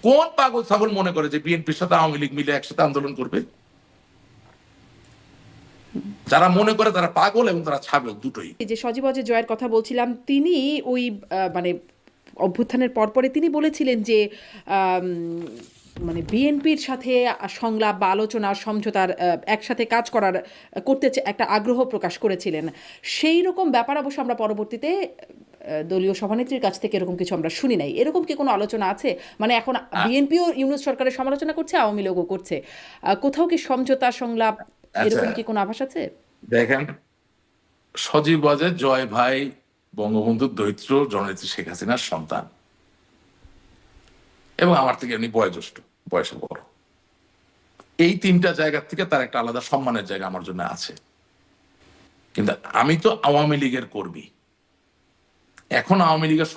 কোন পাগল ছাগল মনে করে যে বিএনপির সাথে আওয়ামী লীগ মিলে একসাথে আন্দোলন করবে? যারা মনে করে তারা পাগল এবং তারা ছাগল দুটোই। এই যে সজীব ওয়াজেদ জয়ের কথা বলছিলাম, তিনি ওই মানে অভ্যুত্থানের পরপরে তিনি বলেছিলেন যে আম, মানে বিএনপির সাথে সংলাপ বা আলোচনা সমঝোতার একসাথে কাজ করার একটা আগ্রহ প্রকাশ করেছিলেন। সেই রকম ব্যাপার অবশ্য আমরা পরবর্তীতে দলীয় সভানেত্রীর কাছ থেকে এরকম কিছু আমরা শুনি নাই। এরকম কি কোনো আলোচনা আছে? মানে এখন বিএনপিও ইউনূস সরকারের সমালোচনা করছে, আওয়ামী লীগও করছে, কোথাও কি সমঝোতা সংলাপ আচ্ছা এরকম কি কোনো আভাস আছে? দেখেন, সজীব ওয়াজেদ জয় ভাই বঙ্গবন্ধুর দরিদ্র জননেত্রী শেখ হাসিনার সন্তান এবং আমার থেকে এমনি বয়োজ্যেষ্ঠ, বয়সে বড়। এই তিনটা জায়গা থেকে তার একটা আলাদা সম্মানের জায়গা আমার জন্য আছে। কিন্তু আমি তো আওয়ামী লীগের কর্মী। এখন আওয়ামী লীগের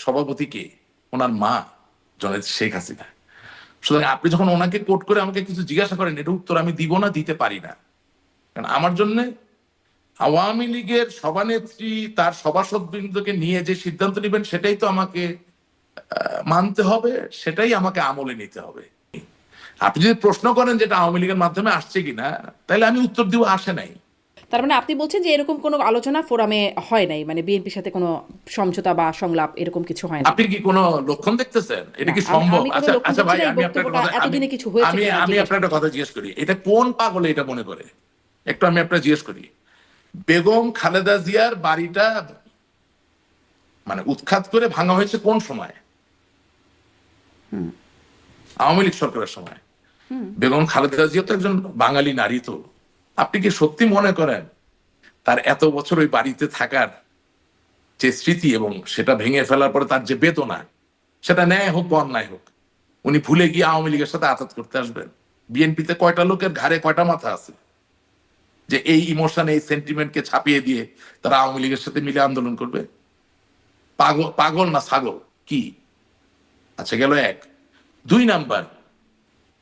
সভাপতি কে? ওনার মা জননেত্রী শেখ হাসিনা। সুতরাং আপনি যখন ওনাকে কোট করে আমাকে কিছু জিজ্ঞাসা করেন, এটা উত্তর আমি দিব না, দিতে পারি না। কারণ আমার জন্য আওয়ামী লীগের সভানেত্রী তার সভাসদবৃন্দকে নিয়ে যে সিদ্ধান্ত নেবেন সেটাই তো আমাকে মানতে হবে, সেটাই আমাকে আমলে নিতে হবে। আপনি যদি প্রশ্ন করেন যেটা আওয়ামী লীগের মাধ্যমে আসছে কিনা, তাহলে আমি উত্তর দিব আসে নাই। তার মানে আপনি বলছেন যে এরকম কোনো আলোচনা ফোরামে হয় নাই, মানে বিএনপির সাথে কোনো সমঝোতা বা সংলাপ এরকম কিছু হয় না? আপনি কি কোনো লক্ষণ দেখতেছেন? এটা না, কি সম্ভব? আমি কোনো আচ্ছা লক্ষণ আচ্ছা দেখছি ভাই, না। এই আমি আপনার একটা বক্তব্যটা কথা এতদিনে কিছু হয়েছে আমি কিনা আমি জিজ্ঞেস আপনার একটা করছি। কথা জিজ্ঞেস করি, এটা কোন পাগলে এটা মনে করে? একটু আমি আপনার জিজ্ঞেস করি, বেগম খালেদা জিয়ার বাড়িটা মানে উৎখাত করে ভাঙা হয়েছে কোন সময়? আওয়ামী লীগ সরকারের সময়। বেগম খালেদা জিয়া তো একজন বাঙালি নারী। তো আপনি কি সত্যি মনে করেন তার এত বছর ওই বাড়িতে থাকার যে স্মৃতি এবং সেটা ভেঙে ফেলার পরে তার যে বেদনা, সেটা ন্যায় হোক বা অন্যায় হোক, উনি ভুলে গিয়ে আওয়ামী লীগের সাথে আঘাত করতে আসবেন? বিএনপিতে কয়টা লোকের ঘাড়ে কয়টা মাথা আছে যে এই ইমোশন, এই সেন্টিমেন্টকে ছাপিয়ে দিয়ে তারা আওয়ামী লীগের সাথে মিলে আন্দোলন করবে? পাগল পাগল না ছাগল কি? আচ্ছা গেল এক। দুই নাম্বার,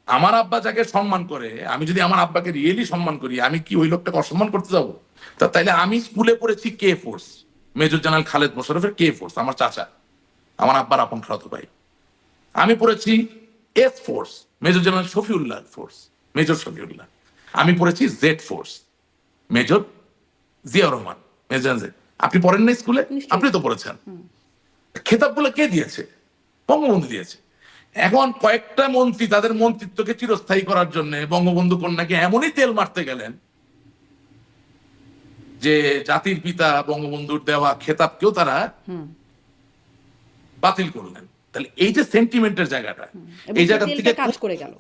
আমার আব্বা যাকে সম্মান করে, আমি যদি আমার আব্বাকে রিয়েলি সম্মান করি, আমি কি ওই লোকটাকে অসম্মান করতে যাবো? তা তাইলে আমি স্কুলে পড়েছি K force, major general Khaled মোশাররফের K force, আমার চাচা, আমার আব্বার আপন খালাতো ভাই। আমি পড়েছি S force, major general Shafiullah force, major Shafiullah. আমি পড়েছি Z force, major Ziaur Rahman, major Z. আপনি পড়েন না স্কুলে? নিশ্চয়ই। আপনি তো পড়েছেন। খেতাবগুলো কে দিয়েছে? বঙ্গবন্ধু দিয়েছে। এখন কয়েকটা মন্ত্রী তাদের মন্ত্রিত্বকে চিরস্থায়ী করার জন্য বঙ্গবন্ধু কন্যাকে এমনই তেল মারতে গেলেন যে জাতির পিতা বঙ্গবন্ধুর দেওয়া খেতাবকেও তারা বাতিল করলেন। তাহলে এই যে সেন্টিমেন্টের জায়গাটা, এবং এই সেই জায়গা থেকে তেলটা কাজ করে গেল।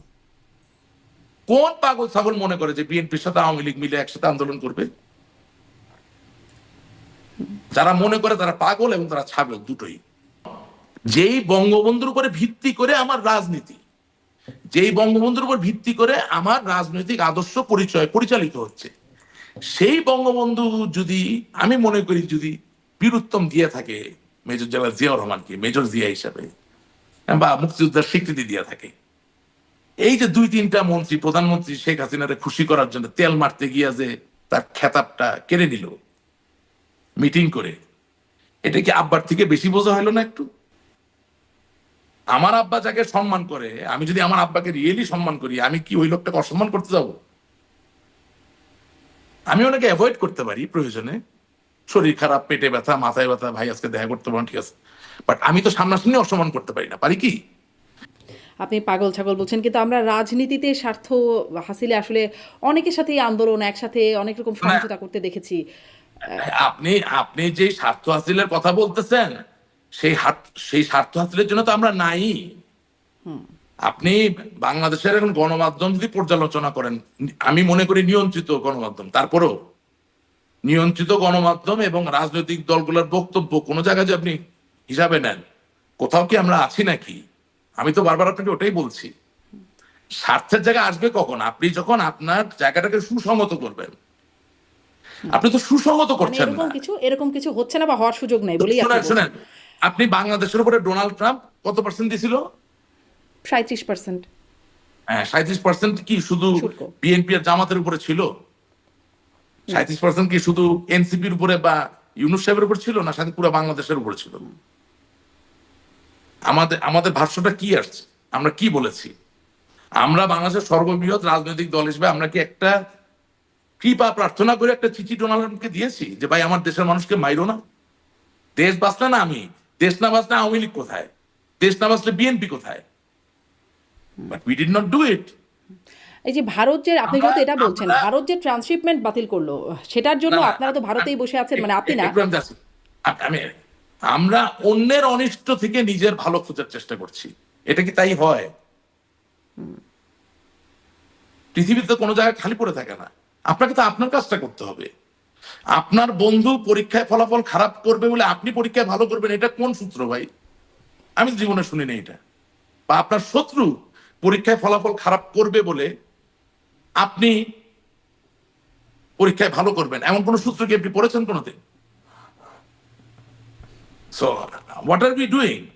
কোন পাগল ছাগল মনে করে যে বিএনপির সাথে আওয়ামী লীগ মিলে একসাথে আন্দোলন করবে? যারা মনে করে তারা পাগল এবং তারা ছাগল দুটোই। যেই বঙ্গবন্ধুর উপরে ভিত্তি করে আমার রাজনীতি, যেই বঙ্গবন্ধুর উপর ভিত্তি করে আমার রাজনৈতিক আদর্শ পরিচালিত হচ্ছে, সেই বঙ্গবন্ধু যদি আমি মনে করি যদি বীরুত্তম দিয়ে থাকে মেজর জেনারেল জিয়াউর রহমানকে মেজর জিয়া হিসাবে, বা মুক্তিযোদ্ধার স্বীকৃতি দিয়ে থাকে, এই যে দুই তিনটা মন্ত্রী প্রধানমন্ত্রী শেখ হাসিনারে খুশি করার জন্য তেল মারতে গিয়া যে তার খেতাবটা কেড়ে নিল মিটিং করে, এটা কি আব্বার থেকে বেশি বোঝা হলো না একটু? আমার আব্বা যাকে সম্মান করে, আমি যদি আমার আব্বাকে রিয়েলি সম্মান করি, আমি কি ওই লোকটাকে অসম্মান করতে যাব? আমি ওনাকে অ্যাভয়েড করতে পারি প্রয়োজনে, শরীর খারাপ, পেটে ব্যথা, মাথায় ব্যথা, ভাই আজকে দেখা করতে পারেন, ঠিক আছে, বাট আমি তো সামনাসামনি অসম্মান করতে পারি না, পারি কি? আপনি পাগল ছাগল বলছেন, কিন্তু আমরা রাজনীতিতে স্বার্থ হাসিলে আসলে অনেকের সাথে আন্দোলন একসাথে অনেক রকম না, সমঝোতা করতে দেখেছি। আপনি আপনি যে স্বার্থ হাসিলের কথা বলতেছেন, সেই স্বার্থ হাসিলের জন্য তো আমরা নাই। আপনি বাংলাদেশের এখন গণমাধ্যম যদি পর্যালোচনা করেন, আমি মনে করি নিয়ন্ত্রিত গণমাধ্যম, তারপরেও নিয়ন্ত্রিত গণমাধ্যম এবং রাজনৈতিক দলগুলোর বক্তব্য কোন জায়গায় যে আপনি হিসাবে নেন, কোথাও কি আমরা আছি নাকি? আমি তো বারবার আপনাকে ওটাই বলছি, স্বার্থের জায়গা আসবে কখন? আপনি যখন আপনার জায়গাটাকে সুসংগত করবেন। আপনি তো সুসংগত মানে করছেন না। এরকম কিছু হচ্ছে না বা হওয়ার সুযোগ নাই বলেই আপনি শোনেন বলছেন। শোনেন, আপনি বাংলাদেশের উপরে ডোনাল্ড ট্রাম্প কত পার্সেন্ট দিছিল? 37%। হ্যাঁ, 37% কি শুধু শুল্ক। বিএনপি আর জামাতের উপরে ছিল? 37% কি শুধু এনসিপির উপরে বা ইউনূস সাহেবের উপর ছিল না, সাথে পুরো বাংলাদেশের উপর ছিল? আমাদের আমাদের ভাষ্যটা কি আসছে? আমরা কি বলেছি? আমরা বাংলাদেশের সর্ববৃহৎ রাজনৈতিক দল হিসেবে আমরা কি একটা কৃপা প্রার্থনা করে একটা চিঠি ডোনাল্ড ট্রাম্পকে দিয়েছি যে ভাই আমার দেশের মানুষকে মাইরো না? দেশ বাঁচলে না আমি, দেশ না বাঁচলে আওয়ামী লীগ কোথায়, দেশ না বাঁচলে বিএনপি কোথায়? But we did not do it. এই যে ভারত যে আপনি আমরা- যেহেতু এটা বলছেন, আমরা- ভারত যে ট্রান্সশিপমেন্ট বাতিল করলো, সেটার জন্য না, না, আপনারা তো ভারতেই বসে আছেন, মানে আপনি না। একটু আমি যাচ্ছি। আমি আমরা অন্যের অনিষ্ট থেকে নিজের ভালো খোঁজার চেষ্টা করছি, এটা কি তাই হয়? পৃথিবীতে কোনো জায়গায় খালি পড়ে থাকে না। আপনাকে তো আপনার কাজটা করতে হবে। আপনার বন্ধু পরীক্ষায় ফলাফল খারাপ করবে বলে আপনি পরীক্ষায় ভালো করবেন, এটা কোন সূত্র ভাই? আমি জীবনে শুনিনি এটা। বা আপনার শত্রু পরীক্ষায় ফলাফল খারাপ করবে বলে আপনি পরীক্ষায় ভালো করবেন, এমন কোন সূত্র কি আপনি পড়েছেন কোনোদিন? So what are we doing?